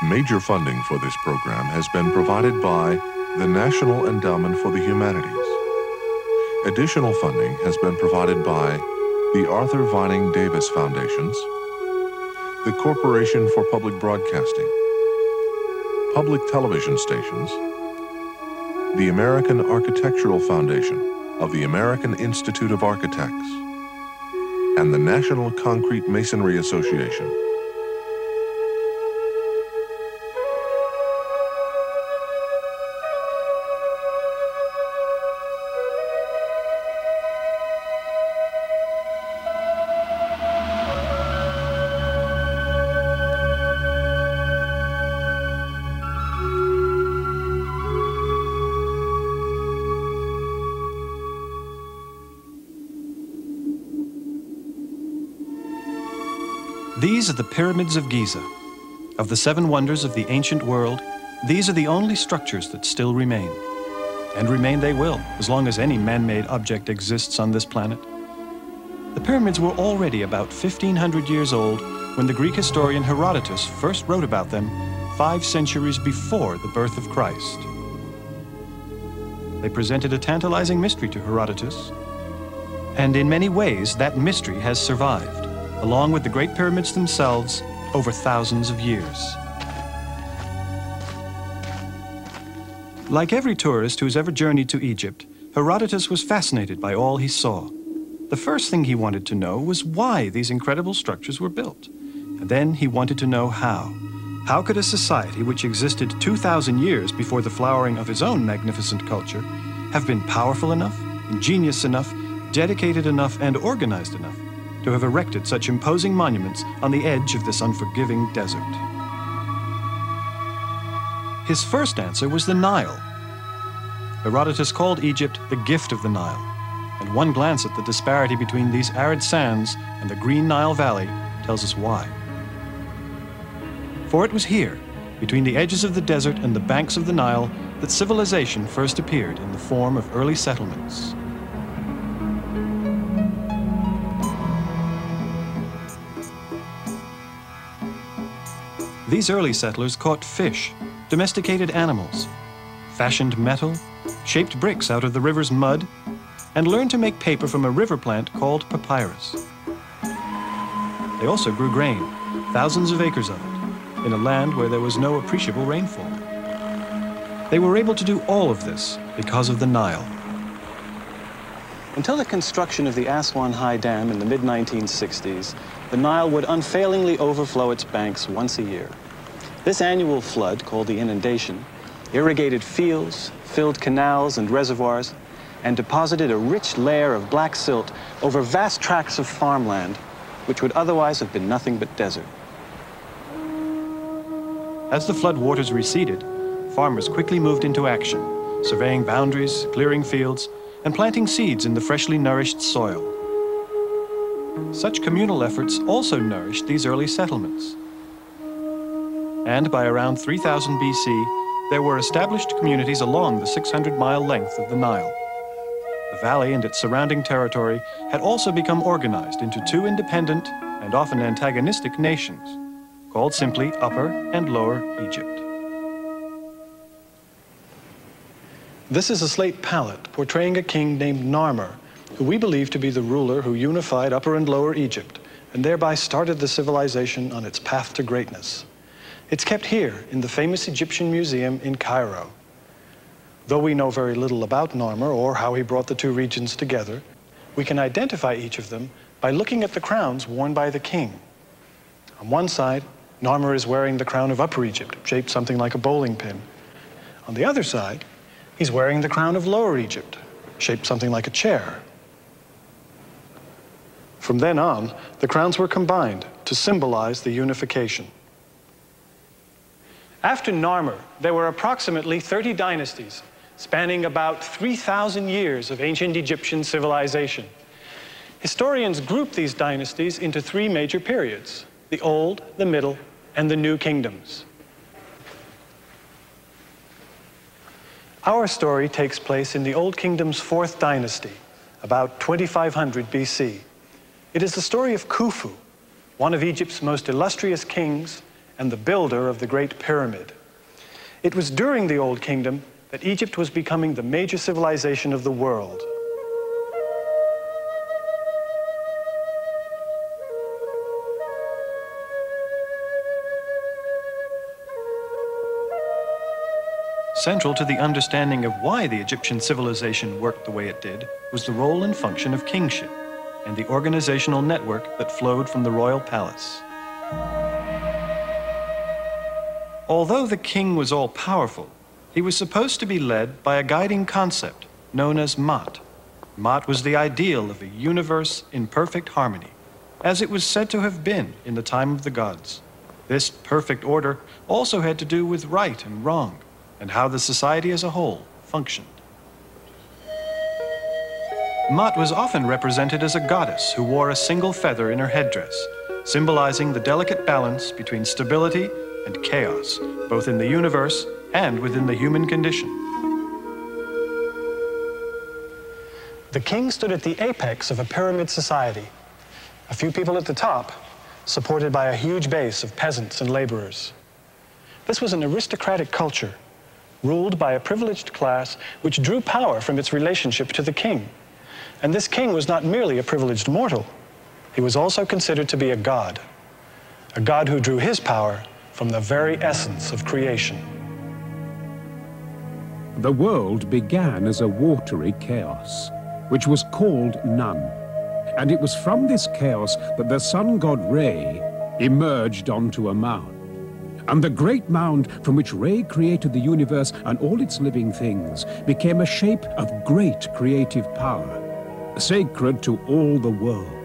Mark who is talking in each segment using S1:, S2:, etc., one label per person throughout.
S1: Major funding for this program has been provided by the National Endowment for the Humanities. Additional funding has been provided by the Arthur Vining Davis Foundations, the Corporation for Public Broadcasting, public television stations, the American Architectural Foundation of the American Institute of Architects, and the National Concrete Masonry Association.
S2: These are the pyramids of Giza. Of the 7 wonders of the ancient world, these are the only structures that still remain. And remain they will, as long as any man-made object exists on this planet. The pyramids were already about 1,500 years old when the Greek historian Herodotus first wrote about them 5 centuries before the birth of Christ. They presented a tantalizing mystery to Herodotus, and in many ways that mystery has survived, along with the Great Pyramids themselves, over thousands of years. Like every tourist who's ever journeyed to Egypt, Herodotus was fascinated by all he saw. The first thing he wanted to know was why these incredible structures were built. And then he wanted to know how. How could a society which existed 2,000 years before the flowering of his own magnificent culture have been powerful enough, ingenious enough, dedicated enough, and organized enough to have erected such imposing monuments on the edge of this unforgiving desert? His first answer was the Nile. Herodotus called Egypt the gift of the Nile, and one glance at the disparity between these arid sands and the green Nile Valley tells us why. For it was here, between the edges of the desert and the banks of the Nile, that civilization first appeared in the form of early settlements. These early settlers caught fish, domesticated animals, fashioned metal, shaped bricks out of the river's mud, and learned to make paper from a river plant called papyrus. They also grew grain, thousands of acres of it, in a land where there was no appreciable rainfall. They were able to do all of this because of the Nile. Until the construction of the Aswan High Dam in the mid-1960s, the Nile would unfailingly overflow its banks once a year. This annual flood, called the inundation, irrigated fields, filled canals and reservoirs, and deposited a rich layer of black silt over vast tracts of farmland, which would otherwise have been nothing but desert. As the flood waters receded, farmers quickly moved into action, surveying boundaries, clearing fields, and planting seeds in the freshly nourished soil. Such communal efforts also nourished these early settlements. And by around 3000 BC, there were established communities along the 600-mile length of the Nile. The valley and its surrounding territory had also become organized into 2 independent and often antagonistic nations, called simply Upper and Lower Egypt. This is a slate palette portraying a king named Narmer, who we believe to be the ruler who unified Upper and Lower Egypt, and thereby started the civilization on its path to greatness. It's kept here in the famous Egyptian Museum in Cairo. Though we know very little about Narmer or how he brought the 2 regions together, we can identify each of them by looking at the crowns worn by the king. On one side, Narmer is wearing the crown of Upper Egypt, shaped something like a bowling pin. On the other side, he's wearing the crown of Lower Egypt, shaped something like a chair. From then on, the crowns were combined to symbolize the unification. After Narmer, there were approximately 30 dynasties, spanning about 3,000 years of ancient Egyptian civilization. Historians group these dynasties into 3 major periods: the Old, the Middle, and the New Kingdoms. Our story takes place in the Old Kingdom's 4th dynasty, about 2500 BC. It is the story of Khufu, one of Egypt's most illustrious kings and the builder of the Great Pyramid. It was during the Old Kingdom that Egypt was becoming the major civilization of the world. Central to the understanding of why the Egyptian civilization worked the way it did was the role and function of kingship and the organizational network that flowed from the royal palace. Although the king was all-powerful, he was supposed to be led by a guiding concept known as Mat. Mat was the ideal of a universe in perfect harmony, as it was said to have been in the time of the gods. This perfect order also had to do with right and wrong, and how the society as a whole functioned. Mat was often represented as a goddess who wore a single feather in her headdress, symbolizing the delicate balance between stability and chaos, both in the universe and within the human condition. The king stood at the apex of a pyramid society, a few people at the top, supported by a huge base of peasants and laborers. This was an aristocratic culture, ruled by a privileged class which drew power from its relationship to the king. And this king was not merely a privileged mortal. He was also considered to be a god who drew his power from the very essence of creation.
S3: The world began as a watery chaos, which was called Nun. And it was from this chaos that the sun god Re emerged onto a mound. And the great mound from which Re created the universe and all its living things became a shape of great creative power, sacred to all the world.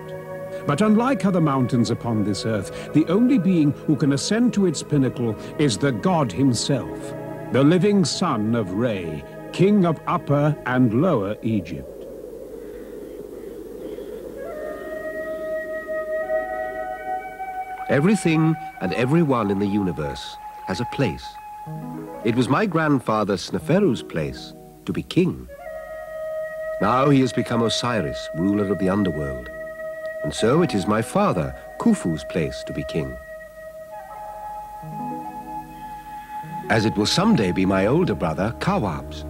S3: But unlike other mountains upon this earth, the only being who can ascend to its pinnacle is the god himself, the living son of Re, king of Upper and Lower Egypt.
S4: Everything and everyone in the universe has a place. It was my grandfather Sneferu's place to be king. Now he has become Osiris, ruler of the underworld. And so it is my father, Khufu's place to be king. As it will someday be my older brother, Khawab's.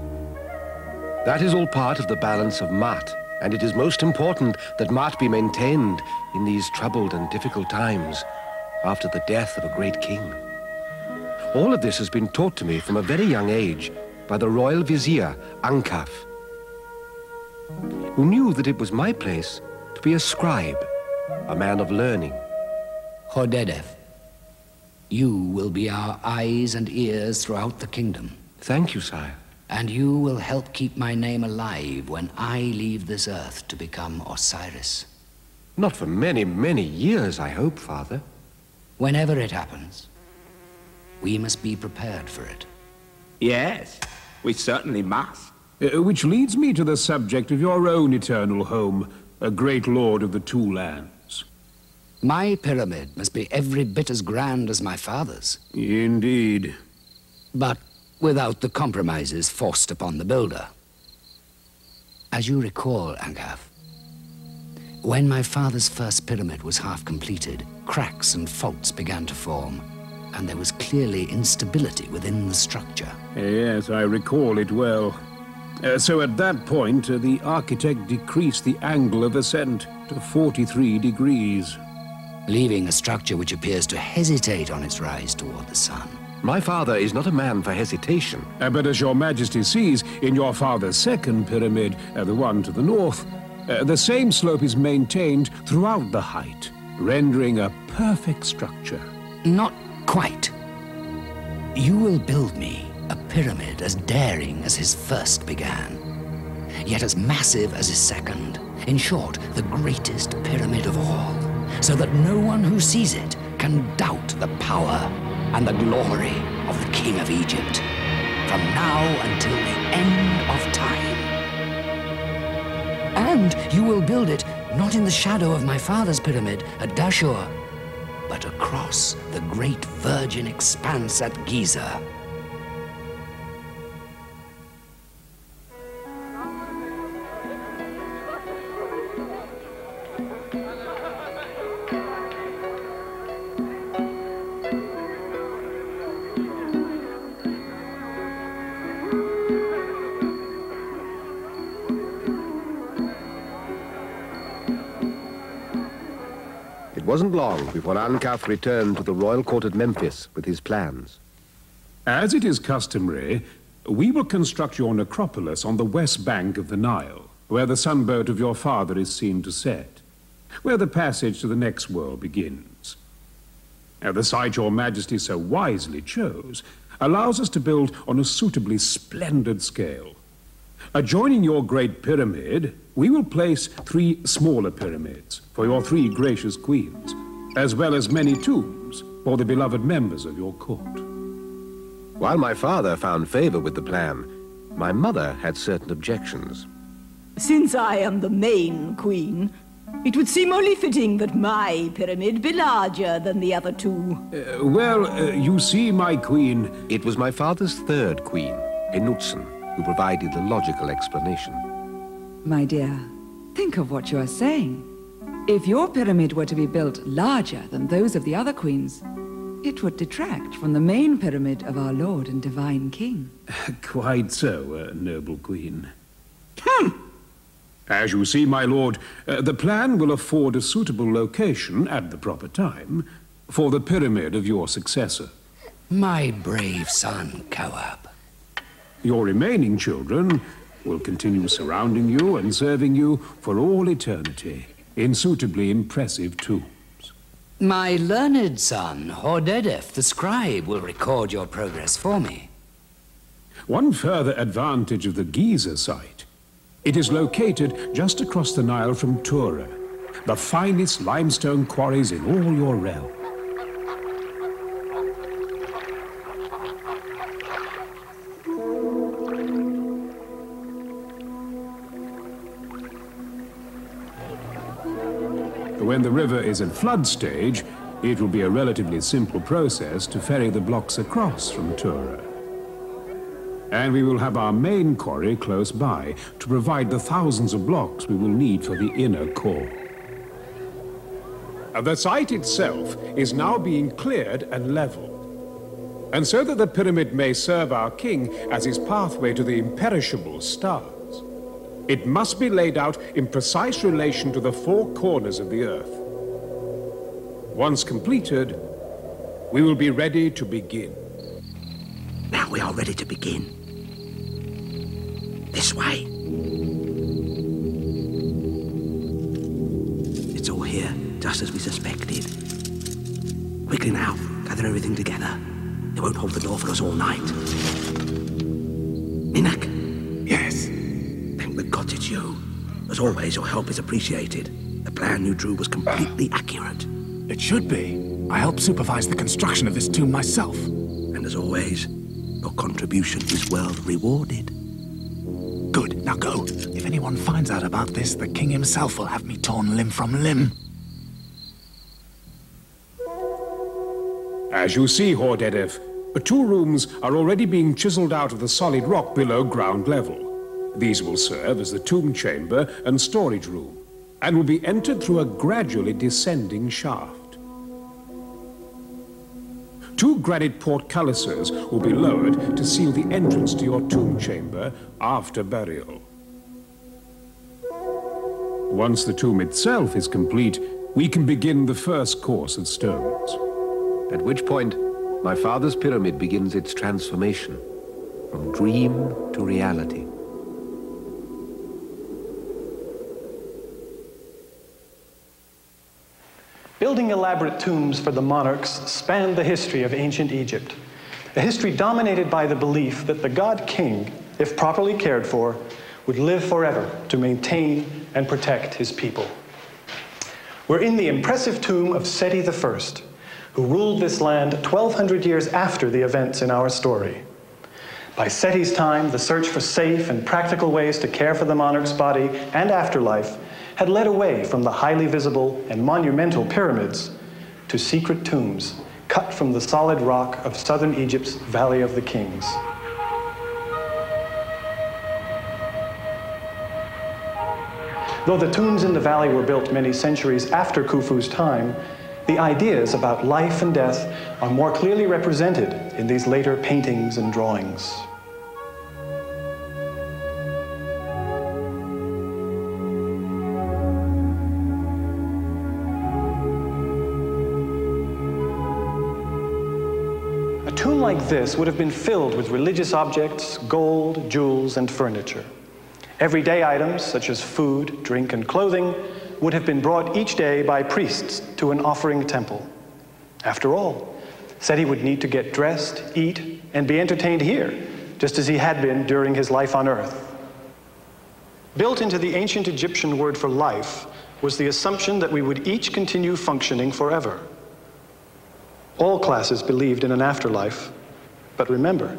S4: That is all part of the balance of Mat, and it is most important that Mat be maintained in these troubled and difficult times after the death of a great king. All of this has been taught to me from a very young age by the royal vizier, Ankaf, who knew that it was my place to be a scribe, a man of learning.
S5: Hodedef, you will be our eyes and ears throughout the kingdom.
S4: Thank you, sire.
S5: And you will help keep my name alive when I leave this earth to become Osiris.
S4: Not for many, many years, I hope, father.
S5: Whenever it happens, we must be prepared for it.
S6: Yes, we certainly must.
S3: Which leads me to the subject of your own eternal home, a great lord of the two lands.
S5: My pyramid must be every bit as grand as my father's.
S3: Indeed.
S5: But without the compromises forced upon the builder. As you recall, Ankaf, when my father's first pyramid was half completed, cracks and faults began to form, and there was clearly instability within the structure.
S3: Yes, I recall it well. So at that point, the architect decreased the angle of ascent to 43 degrees.
S5: Leaving a structure which appears to hesitate on its rise toward the sun.
S4: My father is not a man for hesitation.
S3: But as your majesty sees, in your father's second pyramid, the one to the north, the same slope is maintained throughout the height, rendering a perfect structure.
S5: Not quite. You will build me a pyramid as daring as his first began, yet as massive as his second. In short, the greatest pyramid of all, so that no one who sees it can doubt the power and the glory of the King of Egypt, from now until the end of time. And you will build it not in the shadow of my father's pyramid at Dashur, but across the great virgin expanse at Giza.
S4: wasn't long before Ankaf returned to the royal court at Memphis with his plans.
S3: As it is customary, we will construct your necropolis on the west bank of the Nile, where the sunboat of your father is seen to set, where the passage to the next world begins. Now, the site your majesty so wisely chose allows us to build on a suitably splendid scale. Adjoining your great pyramid, we will place 3 smaller pyramids for your 3 gracious queens, as well as many tombs for the beloved members of your court.
S4: While my father found favor with the plan, my mother had certain objections.
S7: Since I am the main queen, it would seem only fitting that my pyramid be larger than the other 2.
S3: You see, my queen...
S4: It was my father's 3rd queen, Enutzen, who provided the logical explanation.
S8: My dear, think of what you are saying. If your pyramid were to be built larger than those of the other queens, it would detract from the main pyramid of our Lord and Divine King.
S3: Quite so, noble queen. As you see, my lord, the plan will afford a suitable location at the proper time for the pyramid of your successor.
S5: My brave son, Kawab.
S3: Your remaining children will continue surrounding you and serving you for all eternity in suitably impressive tombs.
S5: My learned son, Hordedef, the scribe, will record your progress for me.
S3: One further advantage of the Giza site: it is located just across the Nile from Tura, the finest limestone quarries in all your realm. When the river is in flood stage, it will be a relatively simple process to ferry the blocks across from Tura. And we will have our main quarry close by to provide the thousands of blocks we will need for the inner core. The site itself is now being cleared and leveled. And so that the pyramid may serve our king as his pathway to the imperishable stars, it must be laid out in precise relation to the 4 corners of the earth. Once completed, we will be ready to begin.
S9: Now we are ready to begin. This way. It's all here, just as we suspected. Quickly now, gather everything together. They won't hold the door for us all night. Minak.
S6: Yes.
S9: Thank the gods it's you. As always, your help is appreciated. The plan you drew was completely accurate.
S10: It should be. I helped supervise the construction of this tomb myself.
S9: And as always, your contribution is well rewarded.
S10: Good. Now go. If anyone finds out about this, the king himself will have me torn limb from limb.
S3: As you see, Hordedef, 2 rooms are already being chiseled out of the solid rock below ground level. These will serve as the tomb chamber and storage room, and will be entered through a gradually descending shaft. 2 granite portcullises will be lowered to seal the entrance to your tomb chamber after burial. Once the tomb itself is complete, we can begin the first course of stones.
S4: At which point, my father's pyramid begins its transformation from dream to reality.
S2: Building elaborate tombs for the monarchs spanned the history of ancient Egypt, a history dominated by the belief that the god king, if properly cared for, would live forever to maintain and protect his people. We're in the impressive tomb of Seti I, who ruled this land 1,200 years after the events in our story. By Seti's time, the search for safe and practical ways to care for the monarch's body and afterlife had led away from the highly visible and monumental pyramids to secret tombs cut from the solid rock of southern Egypt's Valley of the Kings. Though the tombs in the valley were built many centuries after Khufu's time, the ideas about life and death are more clearly represented in these later paintings and drawings. tomb like this would have been filled with religious objects, gold, jewels, and furniture. Everyday items, such as food, drink, and clothing, would have been brought each day by priests to an offering temple. After all, Seti would need to get dressed, eat, and be entertained here, just as he had been during his life on Earth. Built into the ancient Egyptian word for life was the assumption that we would each continue functioning forever. All classes believed in an afterlife, but remember,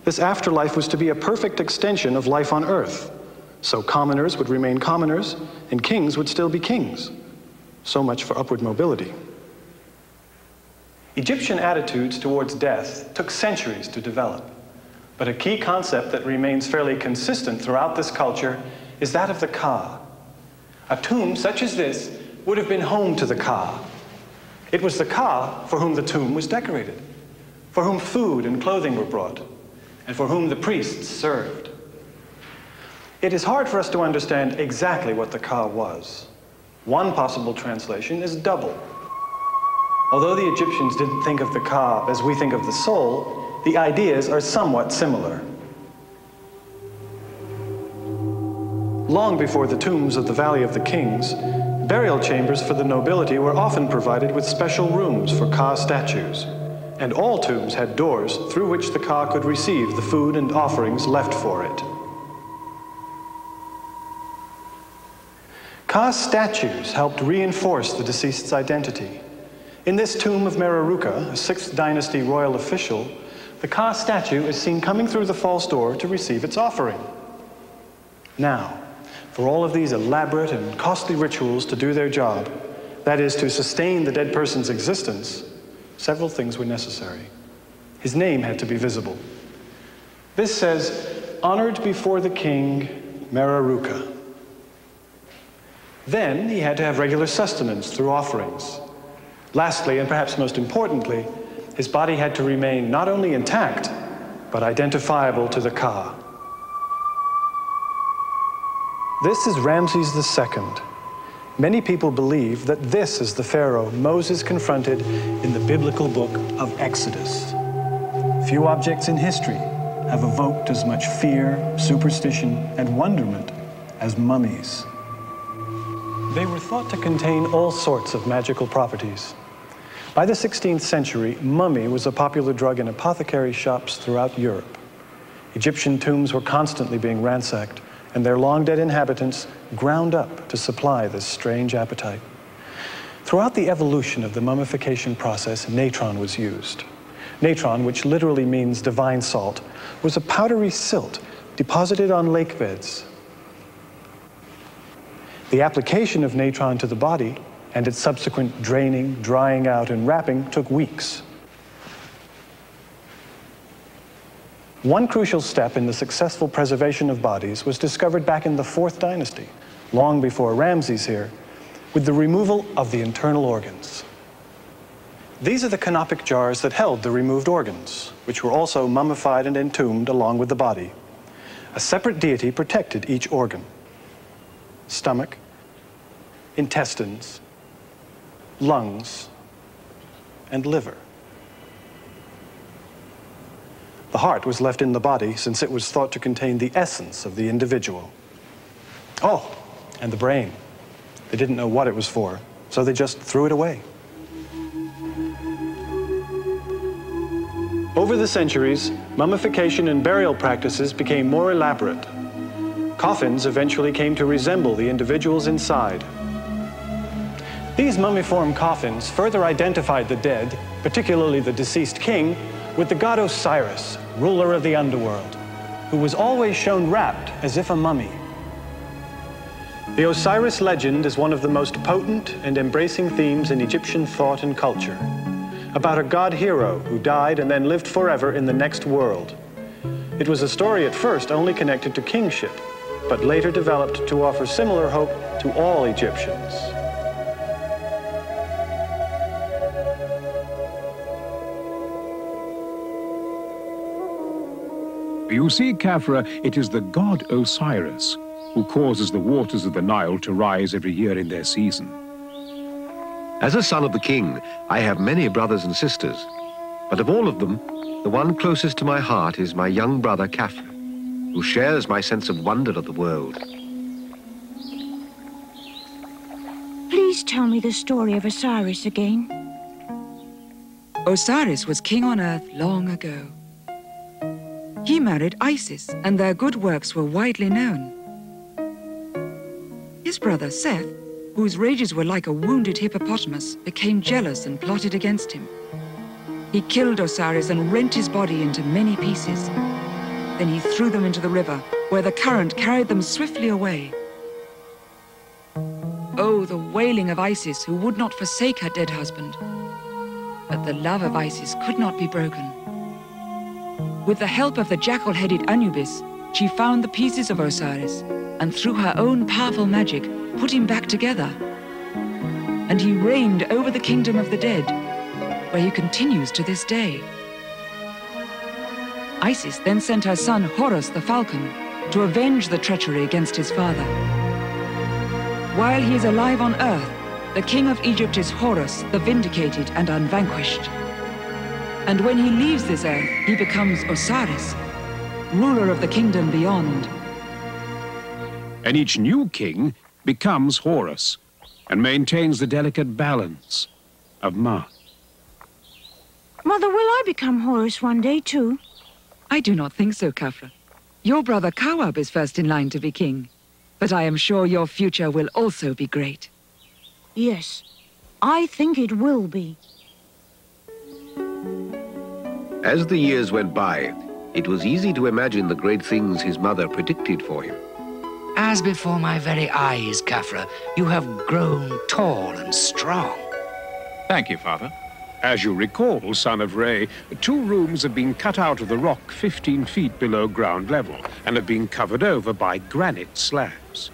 S2: this afterlife was to be a perfect extension of life on Earth. So commoners would remain commoners, and kings would still be kings. So much for upward mobility. Egyptian attitudes towards death took centuries to develop, but a key concept that remains fairly consistent throughout this culture is that of the Ka. A tomb such as this would have been home to the Ka. It was the Ka for whom the tomb was decorated, for whom food and clothing were brought, and for whom the priests served. It is hard for us to understand exactly what the Ka was. One possible translation is double. Although the Egyptians didn't think of the Ka as we think of the soul, the ideas are somewhat similar. Long before the tombs of the Valley of the Kings, burial chambers for the nobility were often provided with special rooms for Ka statues, and all tombs had doors through which the Ka could receive the food and offerings left for it. Ka statues helped reinforce the deceased's identity. In this tomb of Mereruka, a 6th dynasty royal official, the Ka statue is seen coming through the false door to receive its offering. Now, for all of these elaborate and costly rituals to do their job, that is, to sustain the dead person's existence, several things were necessary. His name had to be visible. This says, "Honored before the king, Mereruka." Then he had to have regular sustenance through offerings. Lastly, and perhaps most importantly, his body had to remain not only intact, but identifiable to the Ka. This is Ramses II. Many people believe that this is the pharaoh Moses confronted in the biblical book of Exodus. Few objects in history have evoked as much fear, superstition, and wonderment as mummies. They were thought to contain all sorts of magical properties. By the 16th century, mummy was a popular drug in apothecary shops throughout Europe. Egyptian tombs were constantly being ransacked, and their long-dead inhabitants ground up to supply this strange appetite. Throughout the evolution of the mummification process, natron was used. Natron, which literally means divine salt, was a powdery silt deposited on lake beds. The application of natron to the body and its subsequent draining, drying out, and wrapping took weeks. One crucial step in the successful preservation of bodies was discovered back in the 4th dynasty, long before Ramses here, with the removal of the internal organs. These are the canopic jars that held the removed organs, which were also mummified and entombed along with the body. A separate deity protected each organ: stomach, intestines, lungs, and liver. The heart was left in the body since it was thought to contain the essence of the individual. Oh, and the brain. They didn't know what it was for, so they just threw it away. Over the centuries, mummification and burial practices became more elaborate. Coffins eventually came to resemble the individuals inside. These mummiform coffins further identified the dead, particularly the deceased king, with the god Osiris, ruler of the underworld, who was always shown wrapped as if a mummy. The Osiris legend is one of the most potent and embracing themes in Egyptian thought and culture, about a god hero who died and then lived forever in the next world. It was a story at first only connected to kingship, but later developed to offer similar hope to all Egyptians.
S3: You see, Khafra, it is the god Osiris who causes the waters of the Nile to rise every year in their season.
S4: As a son of the king, I have many brothers and sisters, but of all of them, The one closest to my heart is my young brother Khafre, who shares my sense of wonder of the world.
S11: Please tell me the story of Osiris again.
S8: Osiris was king on Earth long ago. He married Isis, and their good works were widely known. His brother Seth, whose rages were like a wounded hippopotamus, became jealous and plotted against him. He killed Osiris and rent his body into many pieces. Then he threw them into the river, where the current carried them swiftly away. Oh, the wailing of Isis, who would not forsake her dead husband. But the love of Isis could not be broken. With the help of the jackal-headed Anubis, she found the pieces of Osiris, and through her own powerful magic, put him back together. And he reigned over the kingdom of the dead, where he continues to this day. Isis then sent her son Horus the falcon to avenge the treachery against his father. While he is alive on Earth, the king of Egypt is Horus, the vindicated and unvanquished. And when he leaves this earth, he becomes Osiris, ruler of the kingdom beyond.
S3: And each new king becomes Horus and maintains the delicate balance of Ma'at.
S11: Mother, will I become Horus one day too?
S8: I do not think so, Khafre. Your brother Kawab is first in line to be king. But I am sure your future will also be great.
S11: Yes, I think it will be.
S4: As the years went by, it was easy to imagine the great things his mother predicted for him.
S5: As before my very eyes, Khafre, you have grown tall and strong.
S12: Thank you, Father.
S3: As you recall, son of Re, 2 rooms have been cut out of the rock 15 feet below ground level and have been covered over by granite slabs.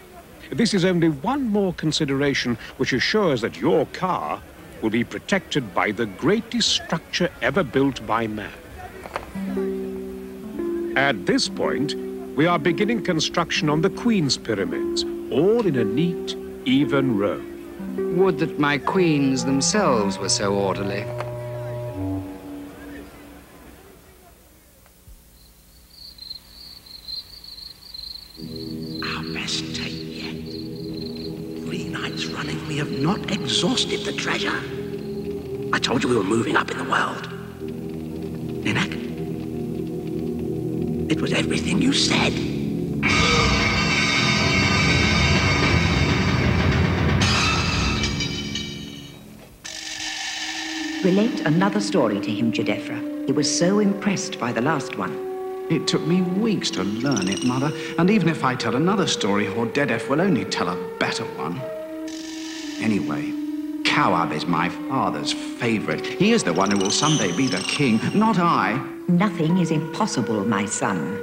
S3: This is only one more consideration which assures that your car will be protected by the greatest structure ever built by man. At this point, we are beginning construction on the Queen's pyramids, all in a neat, even row.
S5: Would that my queens themselves were so orderly.
S9: Our best take yet. 3 nights running, we have not exhausted the treasure. I told you we were moving up in the world. Ninak, it was everything you said.
S13: Relate another story to him, Jedefra. He was so impressed by the last one.
S10: It took me weeks to learn it, Mother. And even if I tell another story, Hordedef will only tell a better one. Anyway, Kawab is my father's favorite. He is the one who will someday be the king, not I.
S13: Nothing is impossible, my son.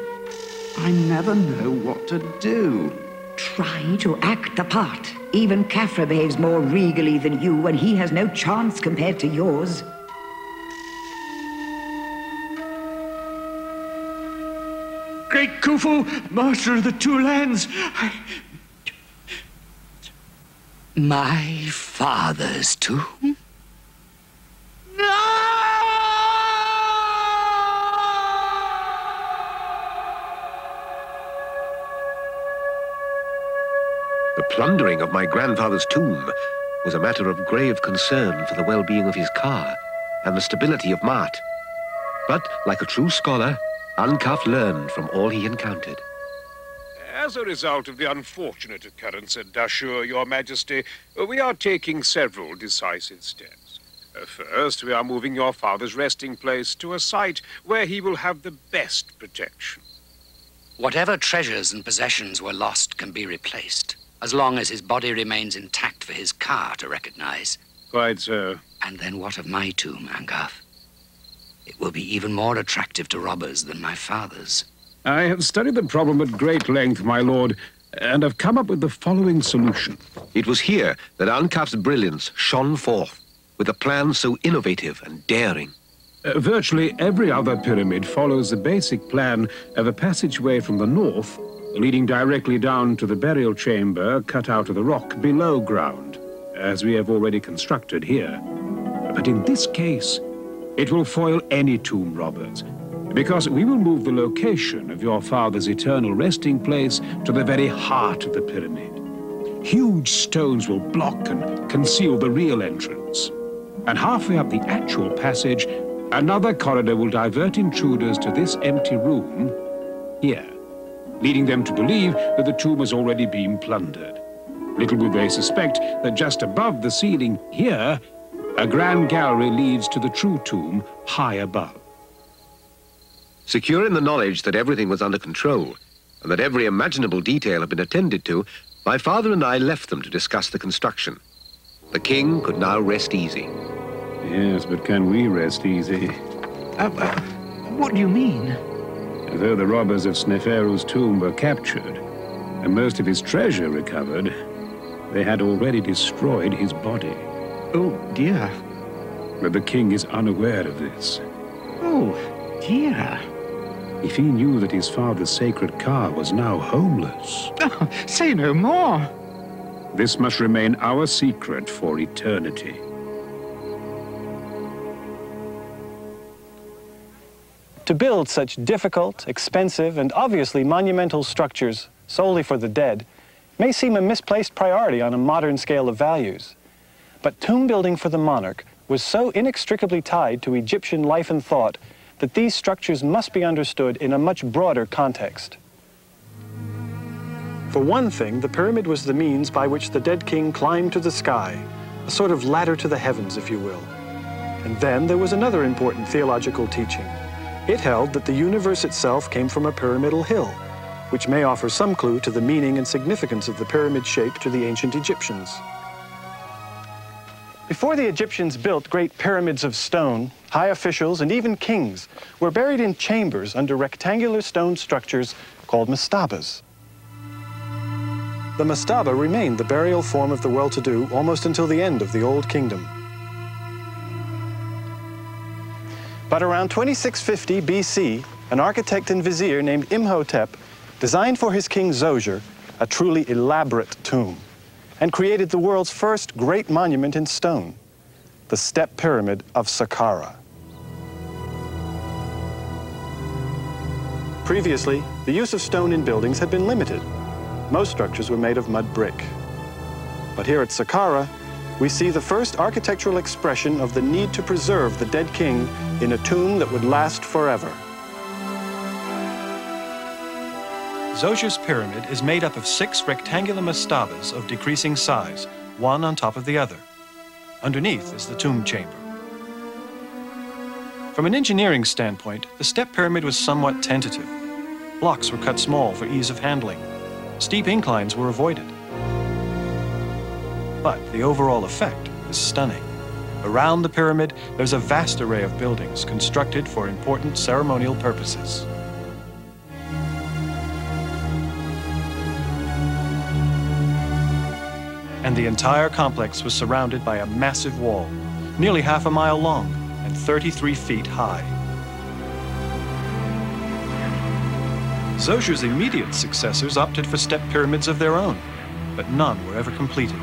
S10: I never know what to do.
S13: Try to act the part. Even Khafre behaves more regally than you, and he has no chance compared to yours.
S14: Great Khufu, master of the 2 lands,
S5: My father's tomb?
S4: The plundering of my grandfather's tomb was a matter of grave concern for the well-being of his car and the stability of Ma'at. But, like a true scholar, Ankaf learned from all he encountered.
S3: As a result of the unfortunate occurrence at Dashur, Your Majesty, we are taking several decisive steps. First, we are moving your father's resting place to a site where he will have the best protection.
S5: Whatever treasures and possessions were lost can be replaced, as long as his body remains intact for his car to recognize.
S3: Quite so.
S5: And then what of my tomb, Ankaf? It will be even more attractive to robbers than my father's.
S3: I have studied the problem at great length, my lord, and have come up with the following solution.
S4: It was here that Ankaf's brilliance shone forth, with a plan so innovative and daring.
S3: Virtually every other pyramid follows the basic plan of a passageway from the north, leading directly down to the burial chamber cut out of the rock below ground, as we have already constructed here. But in this case, it will foil any tomb robbers, because we will move the location of your father's eternal resting place to the very heart of the pyramid. Huge stones will block and conceal the real entrance. And halfway up the actual passage, another corridor will divert intruders to this empty room here, leading them to believe that the tomb has already been plundered. Little will they suspect that just above the ceiling here, a grand gallery leads to the true tomb high above.
S4: Secure in the knowledge that everything was under control and that every imaginable detail had been attended to, my father and I left them to discuss the construction. The king could now rest easy.
S3: Yes, but can we rest easy?
S10: What do you mean?
S3: Though the robbers of Sneferu's tomb were captured and most of his treasure recovered, they had already destroyed his body.
S10: Oh, dear.
S3: But the king is unaware of this.
S10: Oh, dear.
S3: If he knew that his father's sacred car was now homeless...
S10: Oh, say no more.
S3: This must remain our secret for eternity.
S2: To build such difficult, expensive, and obviously monumental structures solely for the dead may seem a misplaced priority on a modern scale of values. But tomb building for the monarch was so inextricably tied to Egyptian life and thought that these structures must be understood in a much broader context. For one thing, the pyramid was the means by which the dead king climbed to the sky, a sort of ladder to the heavens, if you will. And then there was another important theological teaching. It held that the universe itself came from a pyramidal hill, which may offer some clue to the meaning and significance of the pyramid shape to the ancient Egyptians. Before the Egyptians built great pyramids of stone, high officials and even kings were buried in chambers under rectangular stone structures called mastabas. The mastaba remained the burial form of the well-to-do almost until the end of the Old Kingdom. But around 2650 BC, an architect and vizier named Imhotep designed for his king Zoser a truly elaborate tomb and created the world's first great monument in stone, the Step Pyramid of Saqqara. Previously, the use of stone in buildings had been limited. Most structures were made of mud brick. But here at Saqqara, we see the first architectural expression of the need to preserve the dead king in a tomb that would last forever. Zoser's pyramid is made up of 6 rectangular mastabas of decreasing size, one on top of the other. Underneath is the tomb chamber. From an engineering standpoint, the step pyramid was somewhat tentative. Blocks were cut small for ease of handling. Steep inclines were avoided. But the overall effect is stunning. Around the pyramid, there's a vast array of buildings constructed for important ceremonial purposes. And the entire complex was surrounded by a massive wall, nearly half a mile long and 33 feet high. Zoser's immediate successors opted for step pyramids of their own, but none were ever completed.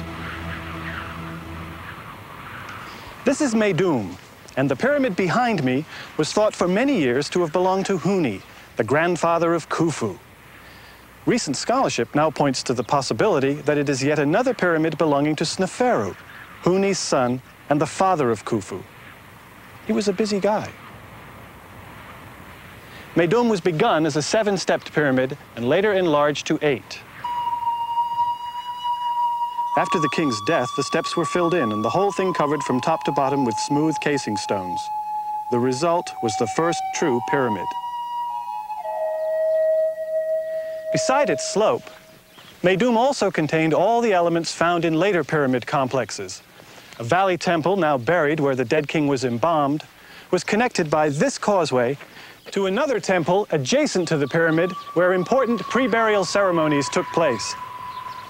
S2: This is Meidum, and the pyramid behind me was thought for many years to have belonged to Huni, the grandfather of Khufu. Recent scholarship now points to the possibility that it is yet another pyramid belonging to Sneferu, Huni's son and the father of Khufu. He was a busy guy. Meidum was begun as a 7-stepped pyramid and later enlarged to 8. After the king's death, the steps were filled in and the whole thing covered from top to bottom with smooth casing stones. The result was the first true pyramid. Beside its slope, Meidum also contained all the elements found in later pyramid complexes. A valley temple, now buried where the dead king was embalmed, was connected by this causeway to another temple adjacent to the pyramid where important pre-burial ceremonies took place.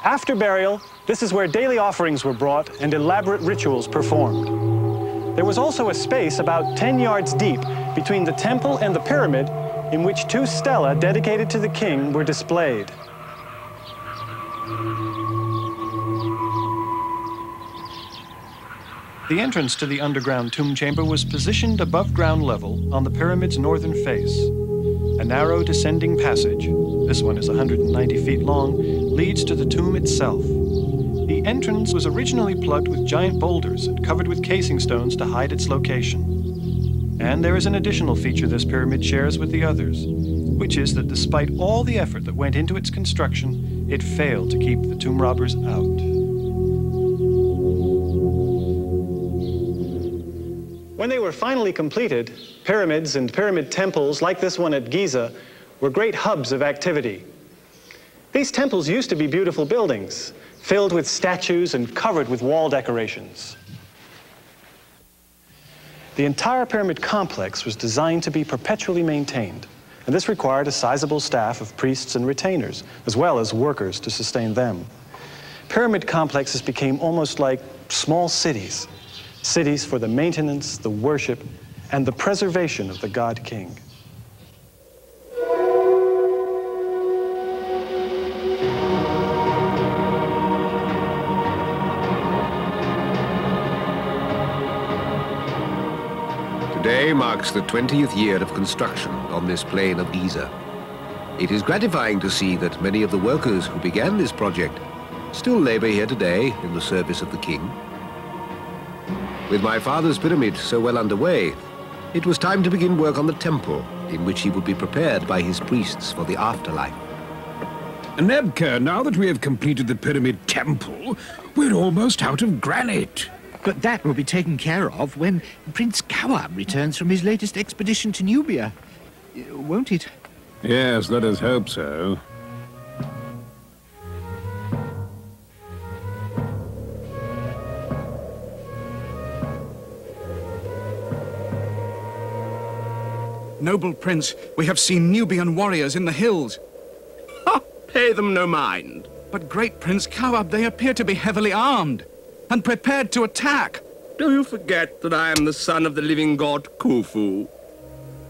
S2: After burial, this is where daily offerings were brought and elaborate rituals performed. There was also a space about 10 yards deep between the temple and the pyramid in which 2 stelae dedicated to the king were displayed. The entrance to the underground tomb chamber was positioned above ground level on the pyramid's northern face. A narrow descending passage, this one is 190 feet long, leads to the tomb itself. The entrance was originally plugged with giant boulders and covered with casing stones to hide its location. And there is an additional feature this pyramid shares with the others, which is that despite all the effort that went into its construction, it failed to keep the tomb robbers out. When they were finally completed, pyramids and pyramid temples like this one at Giza were great hubs of activity. These temples used to be beautiful buildings, filled with statues and covered with wall decorations. The entire pyramid complex was designed to be perpetually maintained, and this required a sizable staff of priests and retainers, as well as workers to sustain them. Pyramid complexes became almost like small cities, cities for the maintenance, the worship, and the preservation of the god-king.
S4: Today marks the 20th year of construction on this plain of Giza. It is gratifying to see that many of the workers who began this project still labor here today in the service of the king. With my father's pyramid so well underway, it was time to begin work on the temple in which he would be prepared by his priests for the afterlife.
S3: Nebka, now that we have completed the pyramid temple, we're almost out of granite.
S15: But that will be taken care of when Prince Kawab returns from his latest expedition to Nubia. Won't it?
S3: Yes, let us hope so.
S10: Noble Prince, we have seen Nubian warriors in the hills.
S16: Pay them no mind.
S10: But great Prince Kawab, they appear to be heavily armed and prepared to attack.
S16: Do you forget that I am the son of the living god Khufu?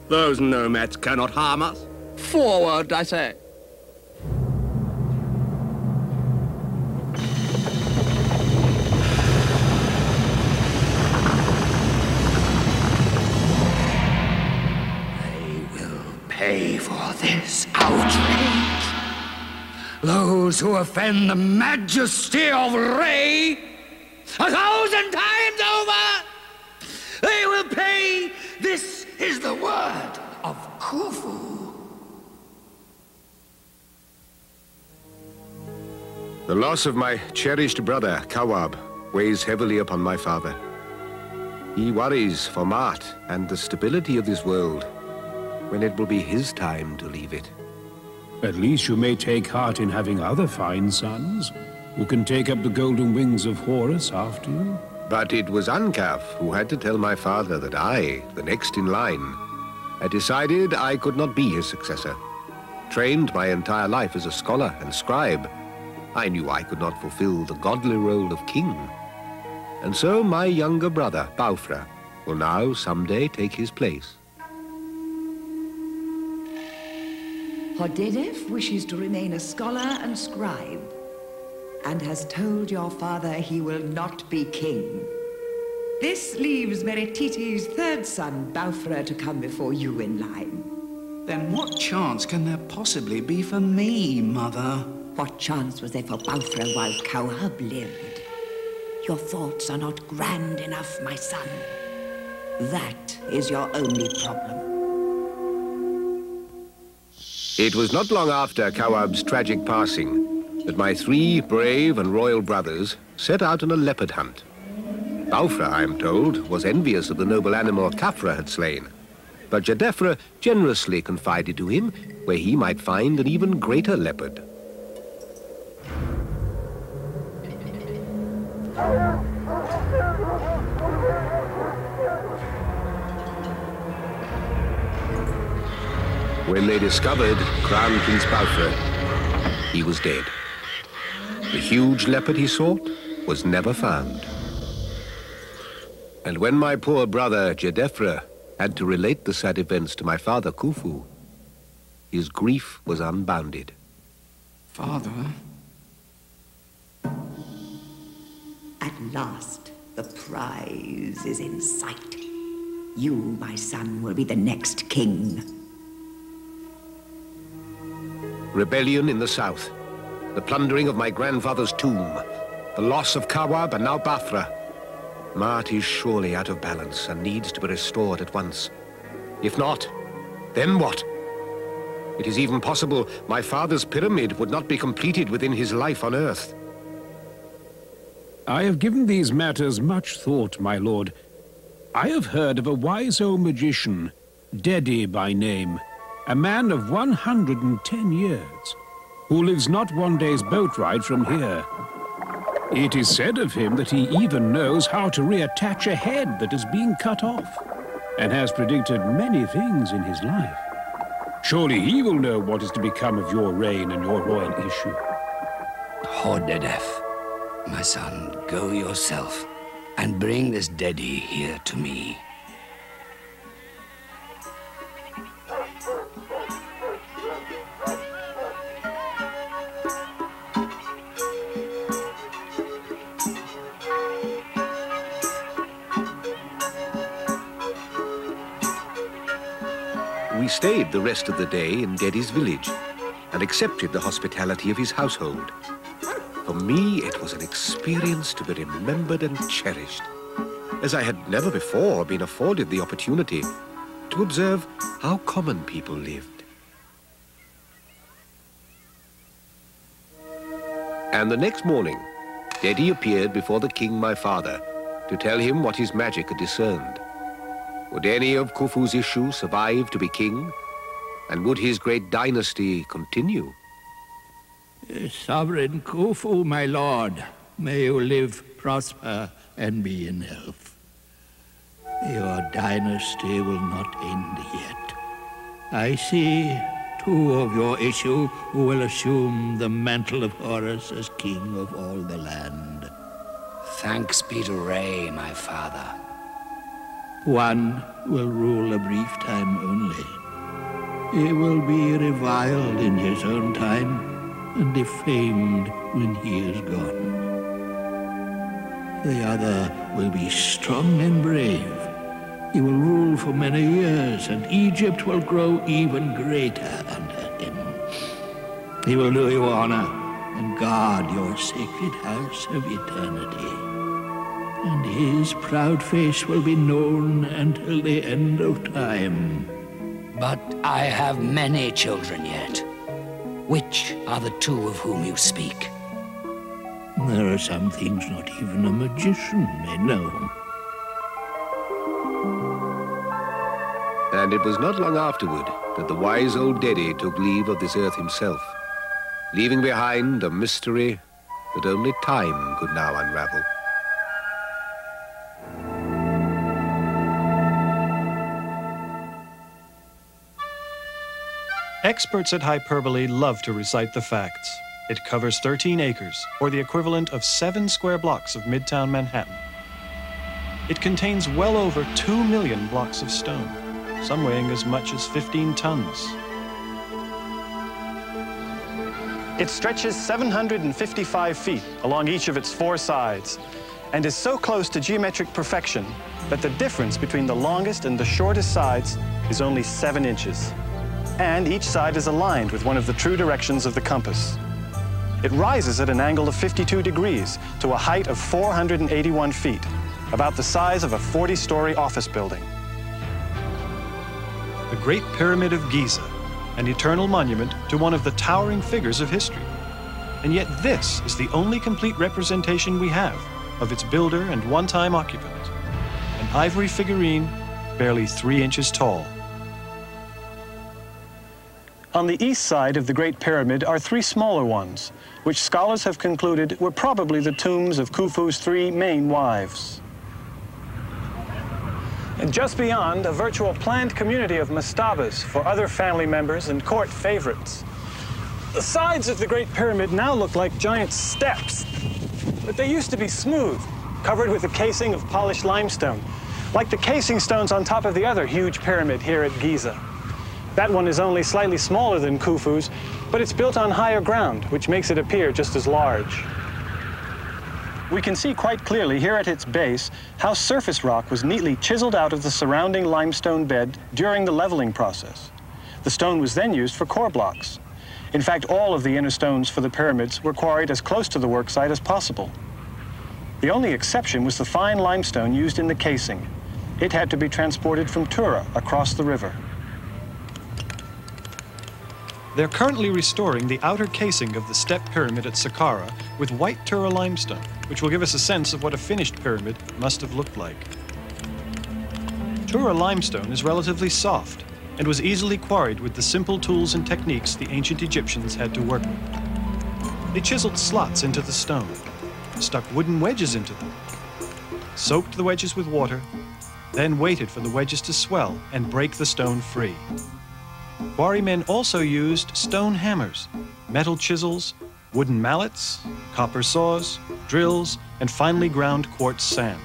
S16: Those nomads cannot harm us. Forward, I say.
S5: Pay for this outrage. Those who offend the majesty of Re, 1,000 times over, they will pay. This is the word of Khufu.
S4: The loss of my cherished brother, Kawab, weighs heavily upon my father. He worries for Mart and the stability of this world, when it will be his time to leave it.
S3: At least you may take heart in having other fine sons, who can take up the golden wings of Horus after you.
S4: But it was Ankaf who had to tell my father that I, the next in line, had decided I could not be his successor. Trained my entire life as a scholar and scribe, I knew I could not fulfill the godly role of king. And so my younger brother, Baufra, will now someday take his place.
S13: Hordedef wishes to remain a scholar and scribe, and has told your father he will not be king. This leaves Meretiti's third son, Baufra, to come before you in line.
S10: Then what chance can there possibly be for me, Mother?
S13: What chance was there for Baufra while Kawab lived? Your thoughts are not grand enough, my son. That is your only problem.
S4: It was not long after Kawab's tragic passing that my 3 brave and royal brothers set out on a leopard hunt. Baufra, I am told, was envious of the noble animal Khafra had slain, but Jadephra generously confided to him where he might find an even greater leopard. When they discovered Crown Prince Baufra, he was dead. The huge leopard he sought was never found. And when my poor brother Jadephra had to relate the sad events to my father Khufu, his grief was unbounded.
S10: Father?
S13: At last, The prize is in sight. You, my son, will be the next king.
S4: Rebellion in the south. The plundering of my grandfather's tomb. The loss of Kawab and now Bafra. Mart is surely out of balance and needs to be restored at once. If not, then what? It is even possible my father's pyramid would not be completed within his life on Earth.
S3: I have given these matters much thought, my lord. I have heard of a wise old magician, Dedi by name, a man of 110 years, who lives not one day's boat ride from here. It is said of him that he even knows how to reattach a head that has been cut off, and has predicted many things in his life. Surely he will know what is to become of your reign and your royal issue.
S5: Hordedef, my son, go yourself and bring this Dedi here to me.
S4: We stayed the rest of the day in Dedi's village and accepted the hospitality of his household. For me, it was an experience to be remembered and cherished, as I had never before been afforded the opportunity to observe how common people lived. And the next morning, Dedi appeared before the king, my father, to tell him what his magic had discerned. Would any of Khufu's issue survive to be king? And would his great dynasty continue?
S15: Sovereign Khufu, my lord, may you live, prosper, and be in health. Your dynasty will not end yet. I see two of your issue who will assume the mantle of Horus as king of all the land.
S5: Thanks be to Re, my father.
S15: One will rule a brief time only. He will be reviled in his own time and defamed when he is gone. The other will be strong and brave. He will rule for many years, and Egypt will grow even greater under him. He will do you honor and guard your sacred house of eternity. And his proud face will be known until the end of time.
S5: But I have many children yet. Which are the two of whom you speak?
S15: There are some things not even a magician may know.
S4: And it was not long afterward that the wise old Dedi took leave of this earth himself, leaving behind a mystery that only time could now unravel.
S2: Experts at hyperbole love to recite the facts. It covers 13 acres, or the equivalent of 7 square blocks of Midtown Manhattan. It contains well over 2 million blocks of stone, some weighing as much as 15 tons. It stretches 755 feet along each of its 4 sides, and is so close to geometric perfection that the difference between the longest and the shortest sides is only 7 inches. And each side is aligned with one of the true directions of the compass. It rises at an angle of 52 degrees to a height of 481 feet, about the size of a 40-story office building. The Great Pyramid of Giza, an eternal monument to one of the towering figures of history. And yet this is the only complete representation we have of its builder and one-time occupant, an ivory figurine barely 3 inches tall. On the east side of the Great Pyramid are 3 smaller ones, which scholars have concluded were probably the tombs of Khufu's 3 main wives. And just beyond, a virtual planned community of mastabas for other family members and court favorites. The sides of the Great Pyramid now look like giant steps, but they used to be smooth, covered with a casing of polished limestone, like the casing stones on top of the other huge pyramid here at Giza. That one is only slightly smaller than Khufu's, but it's built on higher ground, which makes it appear just as large. We can see quite clearly here at its base how surface rock was neatly chiseled out of the surrounding limestone bed during the leveling process. The stone was then used for core blocks. In fact, all of the inner stones for the pyramids were quarried as close to the worksite as possible. The only exception was the fine limestone used in the casing. It had to be transported from Tura across the river. They're currently restoring the outer casing of the step pyramid at Saqqara with white Tura limestone, which will give us a sense of what a finished pyramid must have looked like. Tura limestone is relatively soft and was easily quarried with the simple tools and techniques the ancient Egyptians had to work with. They chiseled slots into the stone, stuck wooden wedges into them, soaked the wedges with water, then waited for the wedges to swell and break the stone free. Quarrymen also used stone hammers, metal chisels, wooden mallets, copper saws, drills, and finely ground quartz sand.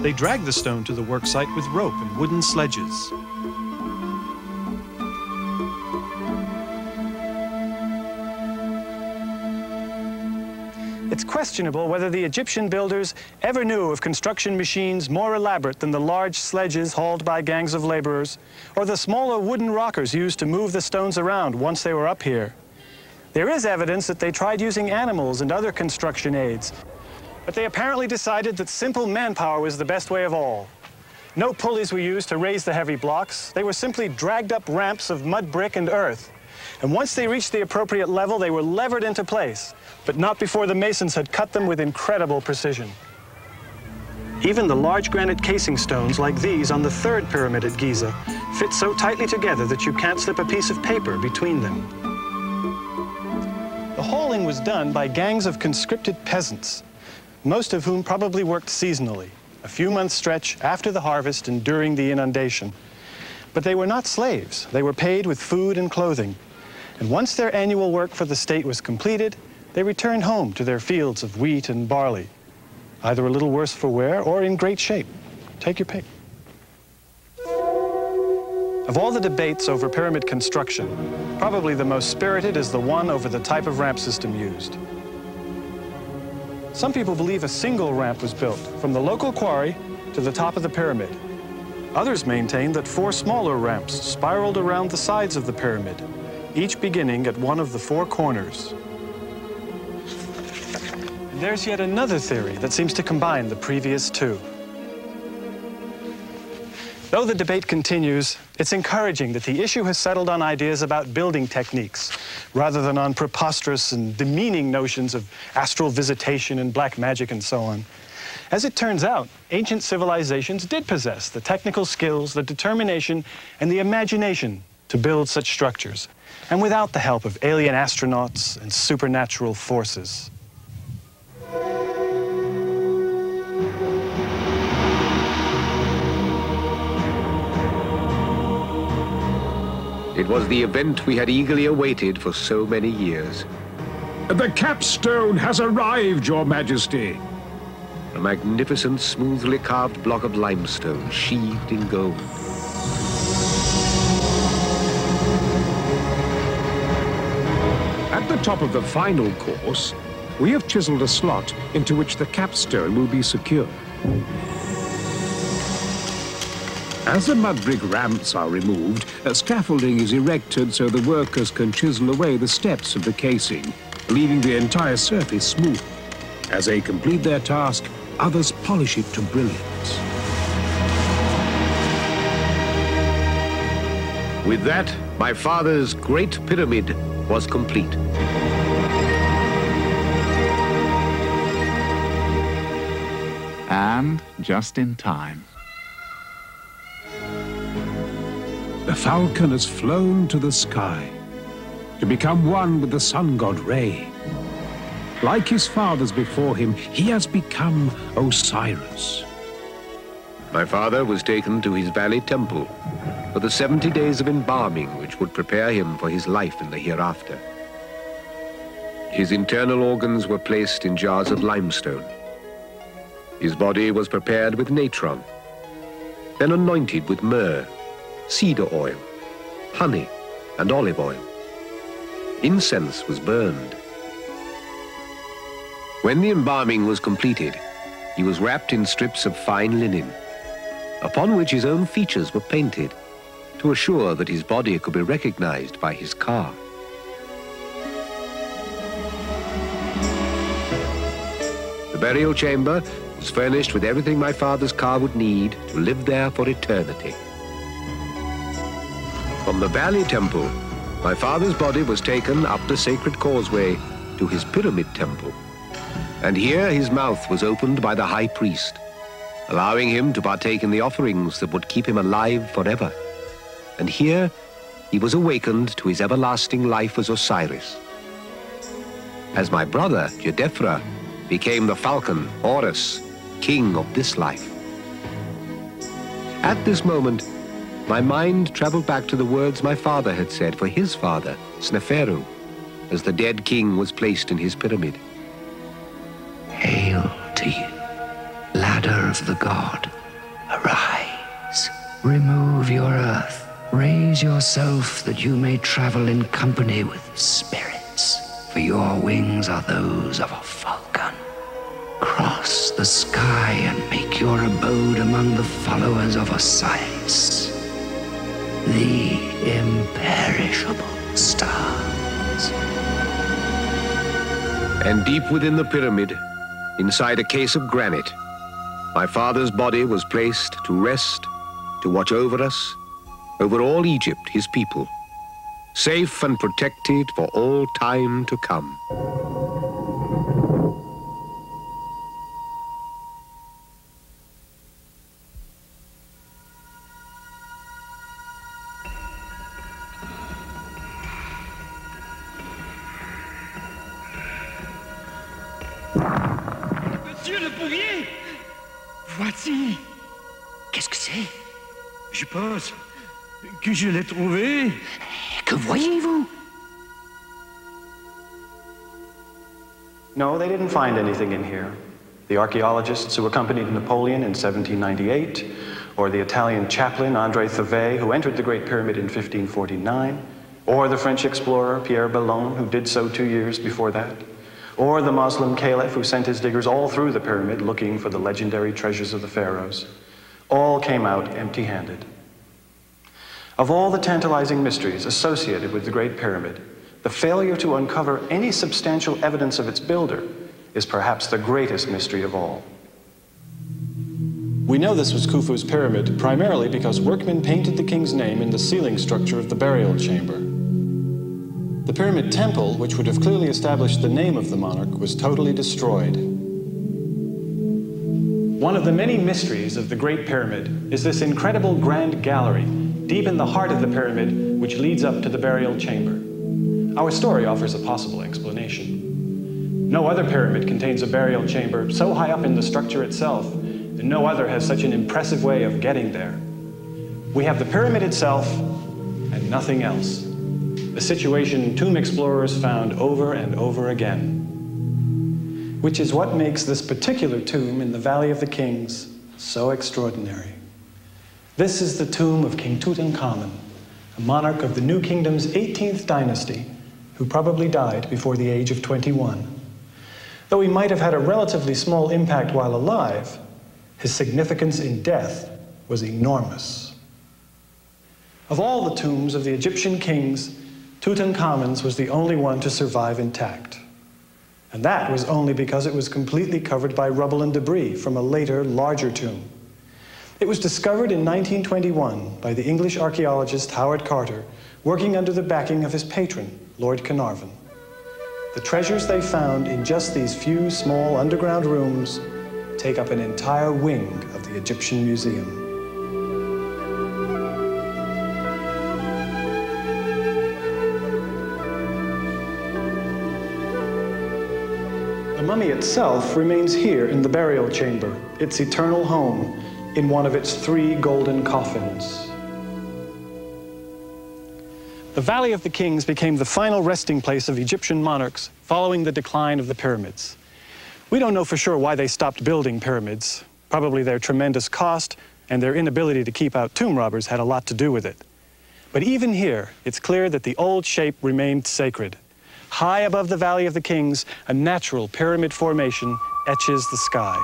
S2: They dragged the stone to the worksite with rope and wooden sledges. It's questionable whether the Egyptian builders ever knew of construction machines more elaborate than the large sledges hauled by gangs of laborers, or the smaller wooden rockers used to move the stones around once they were up here. There is evidence that they tried using animals and other construction aids, but they apparently decided that simple manpower was the best way of all. No pulleys were used to raise the heavy blocks. They were simply dragged up ramps of mud, brick, and earth. And once they reached the appropriate level, they were levered into place, but not before the masons had cut them with incredible precision. Even the large granite casing stones like these on the third pyramid at Giza fit so tightly together that you can't slip a piece of paper between them. The hauling was done by gangs of conscripted peasants, most of whom probably worked seasonally, a few months stretch after the harvest and during the inundation. But they were not slaves. They were paid with food and clothing. And once their annual work for the state was completed, they returned home to their fields of wheat and barley, either a little worse for wear or in great shape. Take your pick. Of all the debates over pyramid construction, probably the most spirited is the one over the type of ramp system used. Some people believe a single ramp was built from the local quarry to the top of the pyramid. Others maintain that 4 smaller ramps spiraled around the sides of the pyramid, each beginning at one of the 4 corners. And there's yet another theory that seems to combine the previous 2. Though the debate continues, it's encouraging that the issue has settled on ideas about building techniques, rather than on preposterous and demeaning notions of astral visitation and black magic and so on. As it turns out, ancient civilizations did possess the technical skills, the determination, and the imagination to build such structures, and without the help of alien astronauts and supernatural forces.
S4: It was the event we had eagerly awaited for so many years.
S3: The capstone has arrived, Your Majesty.
S4: A magnificent, smoothly carved block of limestone, sheathed in gold.
S3: At the top of the final course, we have chiseled a slot into which the capstone will be secured. As the mud brick ramps are removed, scaffolding is erected so the workers can chisel away the steps of the casing, leaving the entire surface smooth. As they complete their task, others polish it to brilliance.
S4: With that, my father's great pyramid was complete.
S12: And just in time.
S3: The falcon has flown to the sky to become one with the sun god Re. Like his fathers before him, he has become Osiris.
S4: My father was taken to his valley temple for the 70 days of embalming which would prepare him for his life in the hereafter. His internal organs were placed in jars of limestone. His body was prepared with natron, then anointed with myrrh, cedar oil, honey, and olive oil. Incense was burned. When the embalming was completed, he was wrapped in strips of fine linen, upon which his own features were painted to assure that his body could be recognized by his ka. The burial chamber was furnished with everything my father's ka would need to live there for eternity. From the valley temple, my father's body was taken up the sacred causeway to his pyramid temple, and here his mouth was opened by the high priest, allowing him to partake in the offerings that would keep him alive forever. And here he was awakened to his everlasting life as Osiris. As my brother, Jedefra, became the falcon, Horus, king of this life. At this moment, my mind traveled back to the words my father had said for his father, Sneferu, as the dead king was placed in his pyramid.
S5: Hail to you, ladder of the god. Arise, remove your earth, raise yourself that you may travel in company with spirits, for your wings are those of a falcon. Cross the sky and make your abode among the followers of Osiris, the imperishable stars.
S4: And deep within the pyramid, inside a case of granite, my father's body was placed to rest, to watch over us, over all Egypt, his people, safe and protected for all time to come.
S14: Monsieur le pourrier! Voici!
S5: Qu'est-ce que c'est?
S14: Je pense que je l'ai trouvé.
S5: Que voyez-vous?
S2: No, they didn't find anything in here. The archaeologists who accompanied Napoleon in 1798, or the Italian chaplain André Thevet, who entered the Great Pyramid in 1549, or the French explorer Pierre Bellon, who did so 2 years before that, or the Muslim caliph who sent his diggers all through the pyramid looking for the legendary treasures of the pharaohs, all came out empty-handed. Of all the tantalizing mysteries associated with the Great Pyramid, the failure to uncover any substantial evidence of its builder is perhaps the greatest mystery of all. We know this was Khufu's pyramid primarily because workmen painted the king's name in the ceiling structure of the burial chamber. The pyramid temple, which would have clearly established the name of the monarch, was totally destroyed. One of the many mysteries of the Great Pyramid is this incredible grand gallery deep in the heart of the pyramid, which leads up to the burial chamber. Our story offers a possible explanation. No other pyramid contains a burial chamber so high up in the structure itself, and no other has such an impressive way of getting there. We have the pyramid itself and nothing else. A situation tomb explorers found over and over again, which is what makes this particular tomb in the Valley of the Kings so extraordinary. This is the tomb of King Tutankhamun, a monarch of the New Kingdom's 18th dynasty, who probably died before the age of 21. Though he might have had a relatively small impact while alive, his significance in death was enormous. Of all the tombs of the Egyptian kings, Tutankhamun's was the only one to survive intact. And that was only because it was completely covered by rubble and debris from a later, larger tomb. It was discovered in 1921 by the English archaeologist Howard Carter, working under the backing of his patron, Lord Carnarvon. The treasures they found in just these few small underground rooms take up an entire wing of the Egyptian Museum. The mummy itself remains here in the burial chamber, its eternal home, in one of its 3 golden coffins. The Valley of the Kings became the final resting place of Egyptian monarchs following the decline of the pyramids. We don't know for sure why they stopped building pyramids. Probably their tremendous cost and their inability to keep out tomb robbers had a lot to do with it. But even here, it's clear that the old shape remained sacred, High above the Valley of the Kings, a natural pyramid formation etches the sky.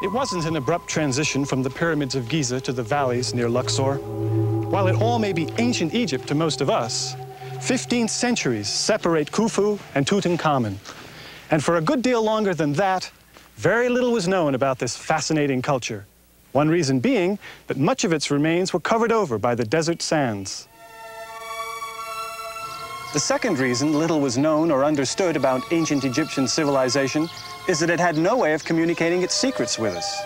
S2: It wasn't an abrupt transition from the pyramids of Giza to the valleys near Luxor. While it all may be ancient Egypt to most of us, 15 centuries separate Khufu and Tutankhamun. And for a good deal longer than that, very little was known about this fascinating culture. One reason being that much of its remains were covered over by the desert sands. The second reason little was known or understood about ancient Egyptian civilization is that it had no way of communicating its secrets with us.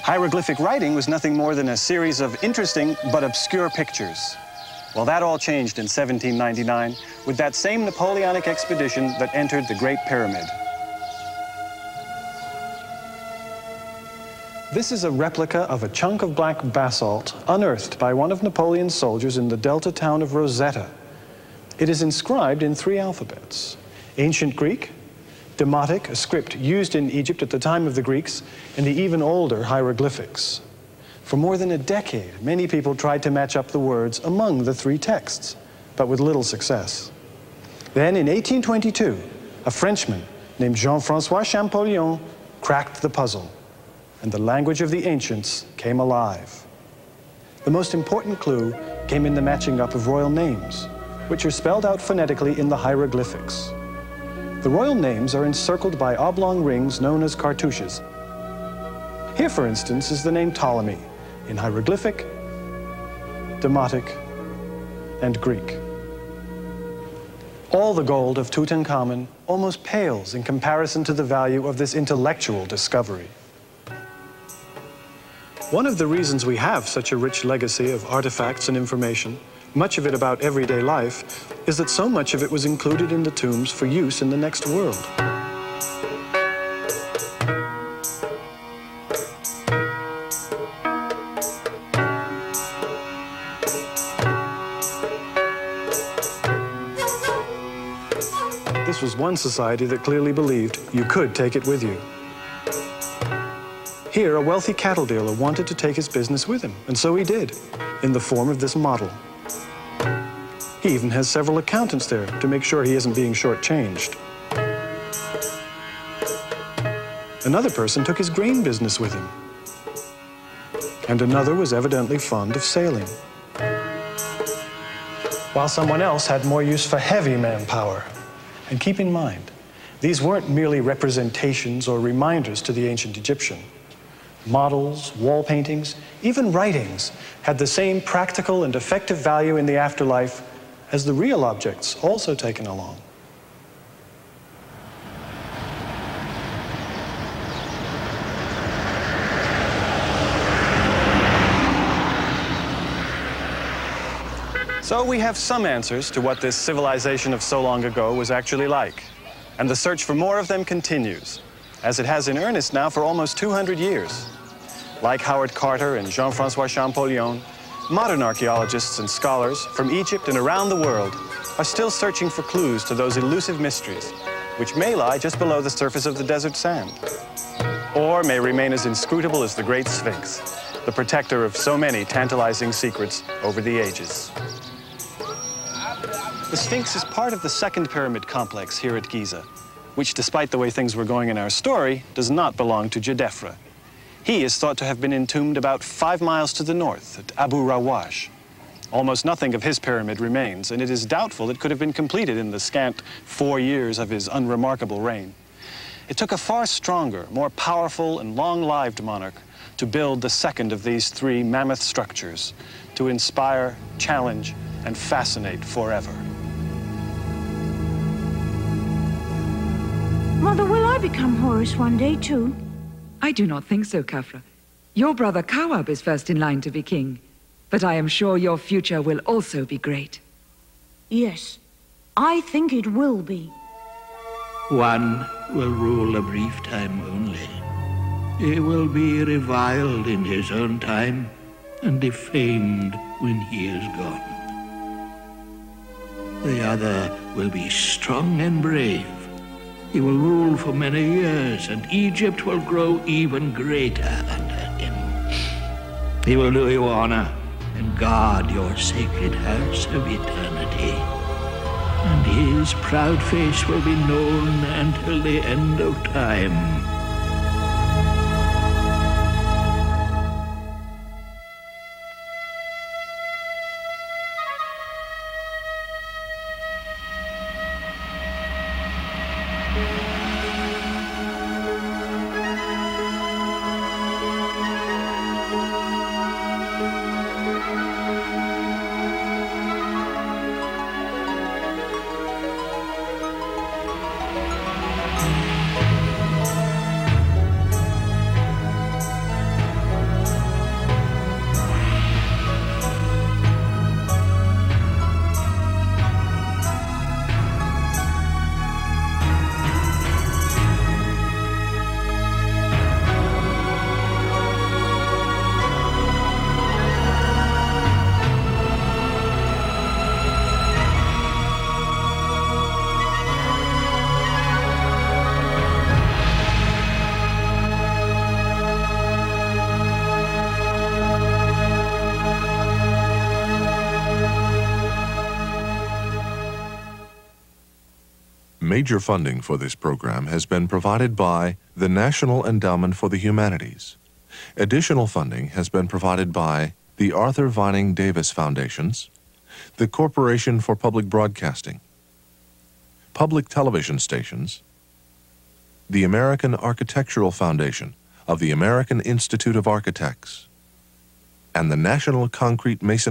S2: Hieroglyphic writing was nothing more than a series of interesting but obscure pictures. Well, that all changed in 1799 with that same Napoleonic expedition that entered the Great Pyramid. This is a replica of a chunk of black basalt unearthed by one of Napoleon's soldiers in the delta town of Rosetta. It is inscribed in 3 alphabets: Ancient Greek, Demotic, a script used in Egypt at the time of the Greeks, and the even older hieroglyphics. For more than a decade, many people tried to match up the words among the 3 texts, but with little success. Then in 1822, a Frenchman named Jean-François Champollion cracked the puzzle, and the language of the ancients came alive. The most important clue came in the matching up of royal names, which are spelled out phonetically in the hieroglyphics. The royal names are encircled by oblong rings known as cartouches. Here, for instance, is the name Ptolemy in hieroglyphic, Demotic, and Greek. All the gold of Tutankhamun almost pales in comparison to the value of this intellectual discovery. One of the reasons we have such a rich legacy of artifacts and information, much of it about everyday life, is that so much of it was included in the tombs for use in the next world. This was one society that clearly believed you could take it with you. Here, a wealthy cattle dealer wanted to take his business with him, and so he did, in the form of this model. He even has several accountants there to make sure he isn't being shortchanged. Another person took his grain business with him. And another was evidently fond of sailing. While someone else had more use for heavy manpower. And keep in mind, these weren't merely representations or reminders to the ancient Egyptian. Models, wall paintings, even writings had the same practical and effective value in the afterlife as the real objects also taken along. So we have some answers to what this civilization of so long ago was actually like. And the search for more of them continues, as it has in earnest now for almost 200 years. Like Howard Carter and Jean-François Champollion, modern archaeologists and scholars from Egypt and around the world are still searching for clues to those elusive mysteries, which may lie just below the surface of the desert sand, or may remain as inscrutable as the Great Sphinx, the protector of so many tantalizing secrets over the ages. The Sphinx is part of the second pyramid complex here at Giza, which, despite the way things were going in our story, does not belong to Djedefre. He is thought to have been entombed about 5 miles to the north at Abu Rawash. Almost nothing of his pyramid remains, and it is doubtful it could have been completed in the scant 4 years of his unremarkable reign. It took a far stronger, more powerful, and long-lived monarch to build the second of these 3 mammoth structures, to inspire, challenge, and fascinate forever.
S11: Mother, will I become Horus one day, too?
S8: I do not think so, Khafra. Your brother Kawab is first in line to be king, but I am sure your future will also be great.
S11: Yes, I think it will be.
S15: One will rule a brief time only. He will be reviled in his own time and defamed when he is gone. The other will be strong and brave. He will rule for many years, and Egypt will grow even greater under him. He will do you honor and guard your sacred house of eternity. and his proud face will be known until the end of time.
S1: Major funding for this program has been provided by the National Endowment for the Humanities. Additional funding has been provided by the Arthur Vining Davis Foundations, the Corporation for Public Broadcasting, public television stations, the American Architectural Foundation of the American Institute of Architects, and the National Concrete Mason